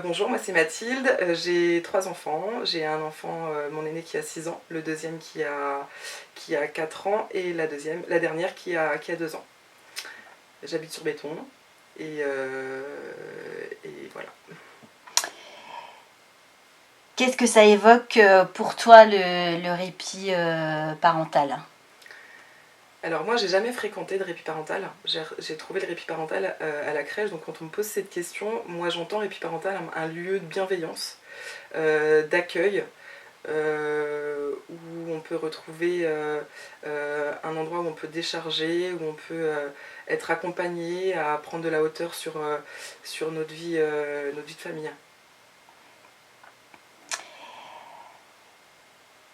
Bonjour, moi c'est Mathilde, j'ai 3 enfants. J'ai un enfant, mon aîné qui a 6 ans, le deuxième qui a 4 ans et la dernière qui a 2 ans. J'habite sur Béton et voilà. Qu'est-ce que ça évoque pour toi le répit parental? Alors moi j'ai jamais fréquenté de répit parental, j'ai trouvé le répit parental à la crèche, donc quand on me pose cette question, moi j'entends répit parental un lieu de bienveillance, d'accueil, où on peut retrouver un endroit où on peut décharger, où on peut être accompagné à prendre de la hauteur sur notre vie de famille.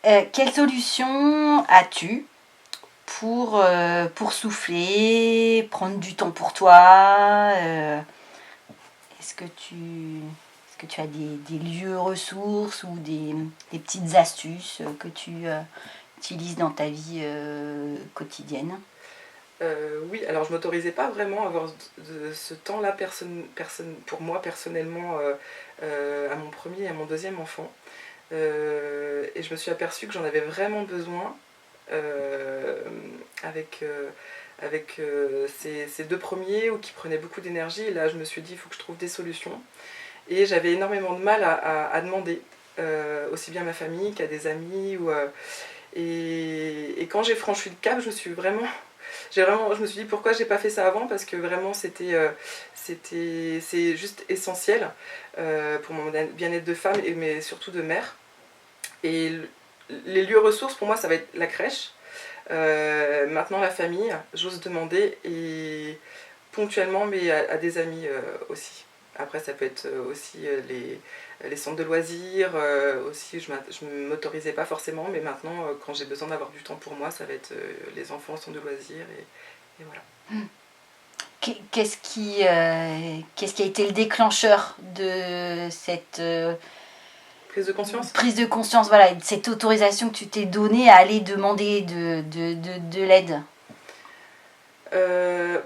Quelle solution as-tu pour souffler, prendre du temps pour toi? Est-ce que tu as des lieux ressources ou des petites astuces que tu utilises dans ta vie quotidienne? Oui, alors je m'autorisais pas vraiment à avoir ce temps-là pour moi personnellement, à mon premier et à mon deuxième enfant. Et je me suis aperçue que j'en avais vraiment besoin euh, avec ces 2 premiers ou qui prenaient beaucoup d'énergie. Et là, je me suis dit, il faut que je trouve des solutions. Et j'avais énormément de mal à demander, aussi bien à ma famille qu'à des amis. Et quand j'ai franchi le cap, je me suis dit pourquoi j'ai pas fait ça avant, parce que vraiment c'est juste essentiel pour mon bien-être de femme, mais surtout de mère. Et les lieux ressources pour moi ça va être la crèche. Maintenant la famille, j'ose demander, et ponctuellement, mais à des amis aussi. Après, ça peut être aussi les centres de loisirs. Aussi, je ne m'autorisais pas forcément, mais maintenant, quand j'ai besoin d'avoir du temps pour moi, ça va être les enfants, centres de loisirs, et voilà. Qu'est-ce qui a été le déclencheur de cette Prise de conscience. prise de conscience, voilà, de cette autorisation que tu t'es donnée à aller demander de l'aide?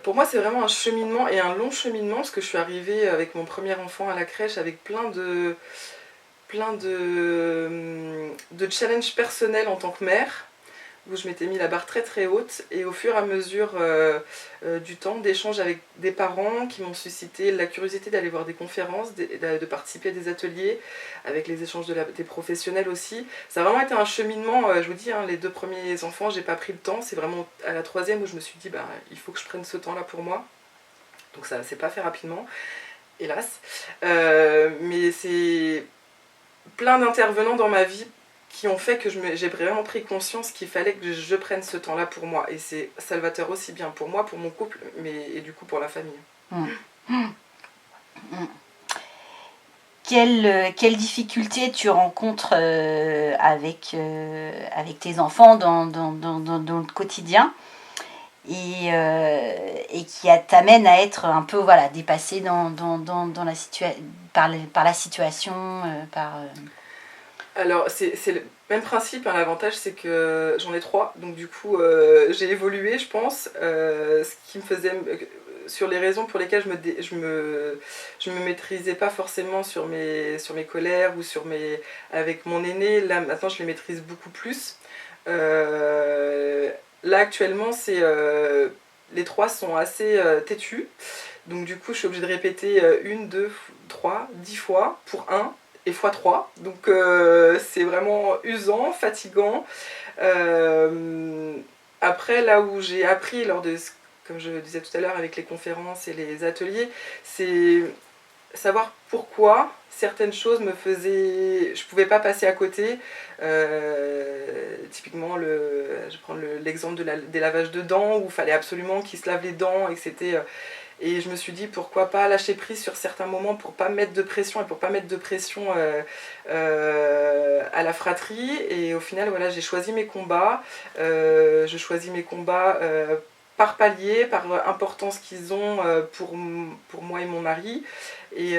Pour moi, c'est vraiment un cheminement, et un long cheminement, parce que je suis arrivée avec mon premier enfant à la crèche avec plein de challenges personnels en tant que mère, où je m'étais mis la barre très très haute, et au fur et à mesure du temps, d'échanges avec des parents qui m'ont suscité la curiosité d'aller voir des conférences, de participer à des ateliers, avec les échanges des professionnels aussi. Ça a vraiment été un cheminement, je vous dis, hein, les 2 premiers enfants, j'ai pas pris le temps, c'est vraiment à la troisième où je me suis dit, bah, il faut que je prenne ce temps-là pour moi. Donc ça s'est pas fait rapidement, hélas. Mais c'est plein d'intervenants dans ma vie qui ont fait que j'ai vraiment pris conscience qu'il fallait que je prenne ce temps-là pour moi. Et c'est salvateur aussi bien pour moi, pour mon couple, et du coup pour la famille. Mmh. Mmh. Quelles difficultés tu rencontres avec tes enfants dans le quotidien, et qui t'amènent à être un peu, voilà, dépassé par la situation, Alors c'est le même principe, hein. L'avantage c'est que j'en ai 3, donc du coup j'ai évolué, je pense. Ce qui me faisait sur les raisons pour lesquelles je me maîtrisais pas forcément sur mes colères, avec mon aîné. Là maintenant je les maîtrise beaucoup plus. Euh, Là actuellement les 3 sont assez têtus, donc du coup je suis obligée de répéter 1, 2, 3, 10 fois pour un, et fois 3. Donc c'est vraiment usant, fatigant. Euh, Après, là où j'ai appris comme je disais tout à l'heure avec les conférences et les ateliers, c'est savoir pourquoi certaines choses me faisaient. Je pouvais pas passer à côté. Typiquement, je prends l'exemple des lavages de dents, où il fallait absolument qu'ils se lavent les dents, et que c'était. Et je me suis dit pourquoi pas lâcher prise sur certains moments pour pas mettre de pression, et pour pas mettre de pression à la fratrie. Et au final, voilà, j'ai choisi mes combats. Je choisis mes combats par palier, par importance qu'ils ont pour moi et mon mari. Et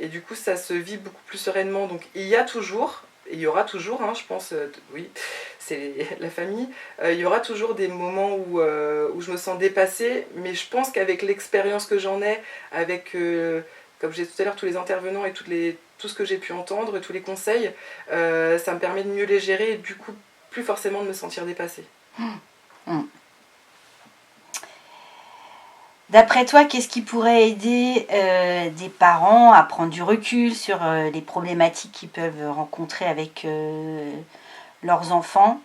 du coup, ça se vit beaucoup plus sereinement. Donc il y a toujours, et il y aura toujours, hein, je pense, oui, c'est la famille, il y aura toujours des moments où je me sens dépassée, mais je pense qu'avec l'expérience que j'en ai, avec comme je disais tout à l'heure, tous les intervenants et tout ce que j'ai pu entendre, tous les conseils, ça me permet de mieux les gérer et du coup, plus forcément de me sentir dépassée. D'après toi, qu'est-ce qui pourrait aider des parents à prendre du recul sur les problématiques qu'ils peuvent rencontrer avec leurs enfants,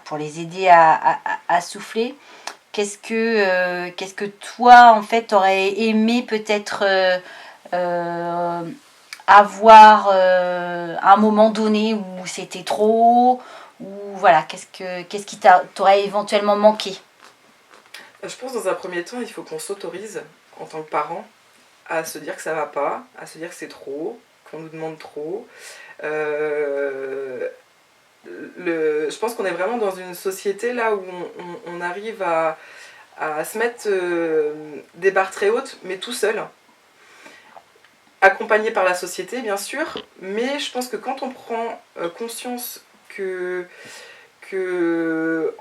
pour les aider à souffler? Qu'est-ce que toi, en fait, t'aurais aimé peut-être avoir à un moment donné où c'était trop, ou voilà, qu'est-ce qui t'aurait éventuellement manqué? Je pense dans un premier temps, il faut qu'on s'autorise en tant que parents à se dire que ça va pas, à se dire que c'est trop, qu'on nous demande trop. Je pense qu'on est vraiment dans une société là où on arrive à se mettre des barres très hautes, mais tout seul. Accompagné par la société, bien sûr, mais je pense que quand on prend conscience que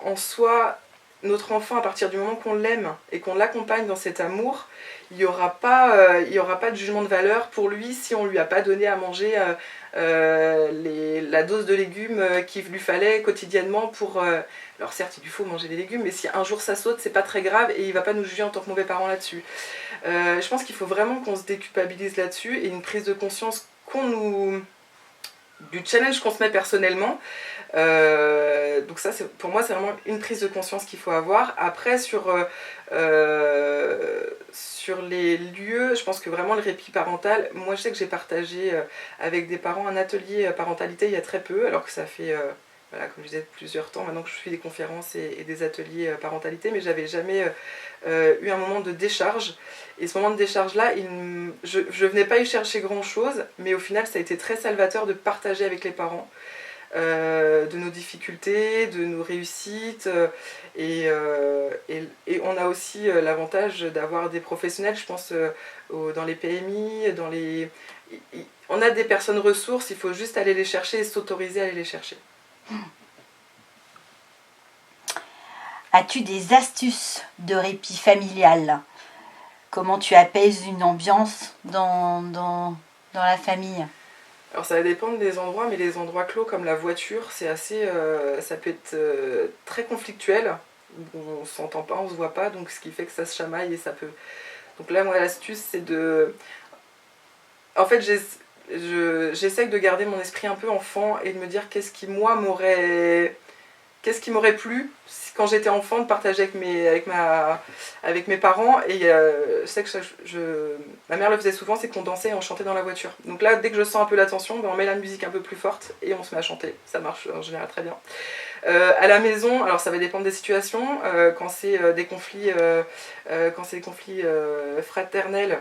en soi, notre enfant, à partir du moment qu'on l'aime et qu'on l'accompagne dans cet amour, il n'y aura pas de jugement de valeur pour lui si on ne lui a pas donné à manger la dose de légumes qu'il lui fallait quotidiennement pour... alors certes, il lui faut manger des légumes, mais si un jour ça saute, c'est pas très grave et il va pas nous juger en tant que mauvais parents là-dessus. Je pense qu'il faut vraiment qu'on se déculpabilise là-dessus et une prise de conscience du challenge qu'on se met personnellement. Donc ça, pour moi, c'est vraiment une prise de conscience qu'il faut avoir. Après, sur les lieux, je pense que vraiment le répit parental, moi je sais que j'ai partagé avec des parents un atelier parentalité il y a très peu, alors que ça fait, voilà, comme je disais, plusieurs temps maintenant que je fais des conférences et des ateliers parentalité, mais j'avais jamais eu un moment de décharge. Et ce moment de décharge-là, je venais pas y chercher grand-chose, mais au final, ça a été très salvateur de partager avec les parents. De nos difficultés, de nos réussites, et on a aussi l'avantage d'avoir des professionnels, je pense, dans les PMI, on a des personnes ressources, il faut juste aller les chercher et s'autoriser à aller les chercher. As-tu des astuces de répit familial? Comment tu apaises une ambiance dans la famille? Alors ça va dépendre des endroits, mais les endroits clos comme la voiture, c'est assez, ça peut être très conflictuel. On s'entend pas, on se voit pas, donc ce qui fait que ça se chamaille et ça peut... Donc là, moi, l'astuce, c'est de... En fait, j'essaye de garder mon esprit un peu enfant et de me dire qu'est-ce qui m'aurait plu quand j'étais enfant de partager avec mes parents. Et je sais que ma mère le faisait souvent, c'est qu'on dansait et on chantait dans la voiture. Donc là, dès que je sens un peu la tension, on met la musique un peu plus forte et on se met à chanter. Ça marche en général très bien. À la maison, alors ça va dépendre des situations. Quand c'est des conflits, fraternels,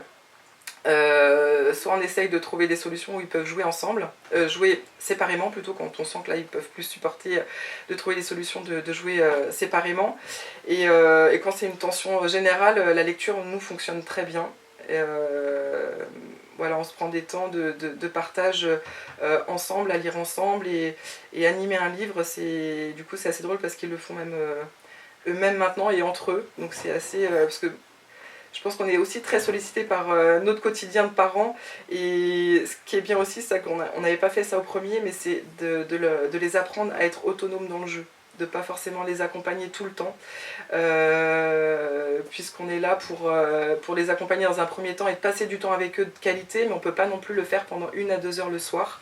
soit on essaye de trouver des solutions où ils peuvent jouer ensemble, jouer séparément plutôt, quand on sent que là ils peuvent plus supporter, de trouver des solutions de jouer séparément. Et quand c'est une tension générale, la lecture nous fonctionne très bien. Voilà, on se prend des temps de partage ensemble, à lire ensemble et animer un livre, du coup c'est assez drôle parce qu'ils le font même eux-mêmes maintenant et entre eux, donc c'est assez... parce que je pense qu'on est aussi très sollicité par notre quotidien de parents, et ce qui est bien aussi, c'est qu'on n'avait pas fait ça au premier, mais c'est de les apprendre à être autonomes dans le jeu, de pas forcément les accompagner tout le temps, puisqu'on est là pour les accompagner dans un premier temps et de passer du temps avec eux de qualité, mais on peut pas non plus le faire pendant 1 à 2 heures le soir.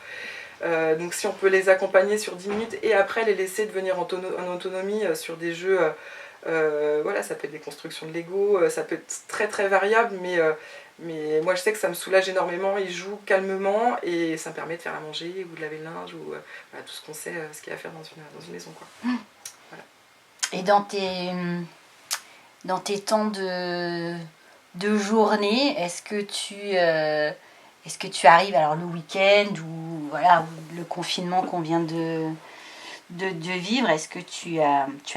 Donc si on peut les accompagner sur 10 minutes et après les laisser devenir en autonomie sur des jeux... voilà, ça peut être des constructions de Lego, ça peut être très très variable, mais moi je sais que ça me soulage énormément. Ils jouent calmement et ça me permet de faire à manger ou de laver le linge ou voilà, tout ce qu'on sait, ce qu'il y a à faire dans une maison, quoi. Voilà. Et dans tes temps de journée, est-ce que tu arrives, alors le week-end ou voilà, ou le confinement qu'on vient de vivre, est-ce que tu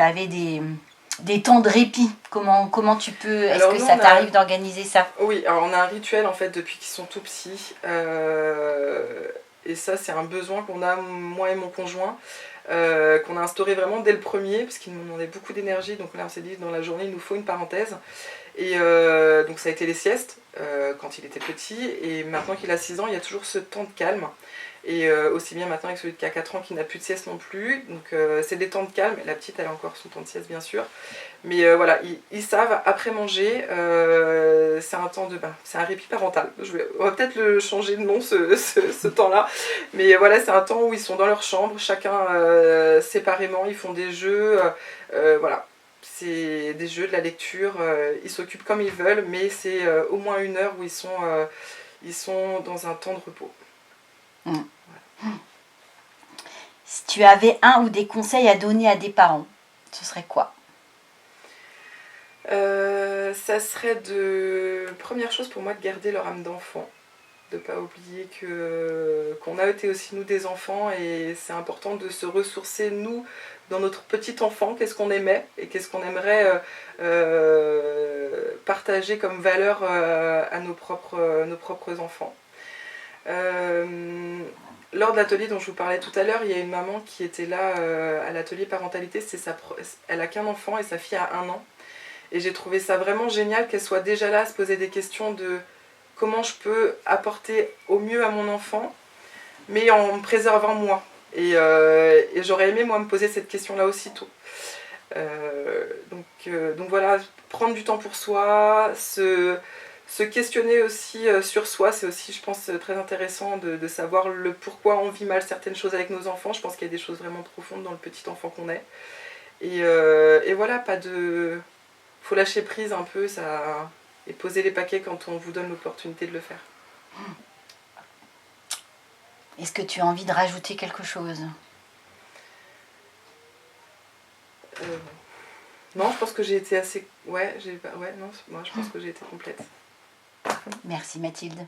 avais des temps de répit? Comment tu peux... Est-ce que ça t'arrive d'organiser ça? Oui, alors on a un rituel en fait depuis qu'ils sont tout petits. Et ça, c'est un besoin qu'on a, moi et mon conjoint, qu'on a instauré vraiment dès le premier, parce qu'il nous demandait beaucoup d'énergie. Donc là, on s'est dit, dans la journée, il nous faut une parenthèse. Et donc ça a été les siestes quand il était petit, et maintenant qu'il a 6 ans, il y a toujours ce temps de calme. Et aussi bien maintenant avec celui qui a 4 ans qui n'a plus de sieste non plus. Donc c'est des temps de calme. La petite, elle a encore son temps de sieste bien sûr. Mais voilà, ils savent, après manger, c'est un temps de bain. C'est un répit parental. On va peut-être le changer de nom ce temps-là. Mais voilà, c'est un temps où ils sont dans leur chambre, chacun séparément, ils font des jeux. Voilà. C'est des jeux, de la lecture. Ils s'occupent comme ils veulent, mais c'est au moins 1 heure où ils sont dans un temps de repos. Mmh. Voilà. Si tu avais un ou des conseils à donner à des parents, ce serait quoi? Ça serait première chose pour moi, de garder leur âme d'enfant, de ne pas oublier qu'on a été aussi nous des enfants, et c'est important de se ressourcer nous dans notre petit enfant, qu'est-ce qu'on aimait et qu'est-ce qu'on aimerait partager comme valeur à nos propres enfants. Lors de l'atelier dont je vous parlais tout à l'heure, il y a une maman qui était là à l'atelier parentalité. Elle a qu'un enfant et sa fille a 1 an. Et j'ai trouvé ça vraiment génial qu'elle soit déjà là à se poser des questions de comment je peux apporter au mieux à mon enfant, mais en me préservant moi. Et j'aurais aimé moi me poser cette question-là aussitôt. Donc voilà, prendre du temps pour soi, se questionner aussi sur soi, c'est aussi, je pense, très intéressant de savoir le pourquoi on vit mal certaines choses avec nos enfants. Je pense qu'il y a des choses vraiment profondes dans le petit enfant qu'on est. Et voilà, faut lâcher prise un peu et poser les paquets quand on vous donne l'opportunité de le faire. Est-ce que tu as envie de rajouter quelque chose? Non, je pense que j'ai été assez... non, moi je pense que j'ai été complète. Merci Mathilde.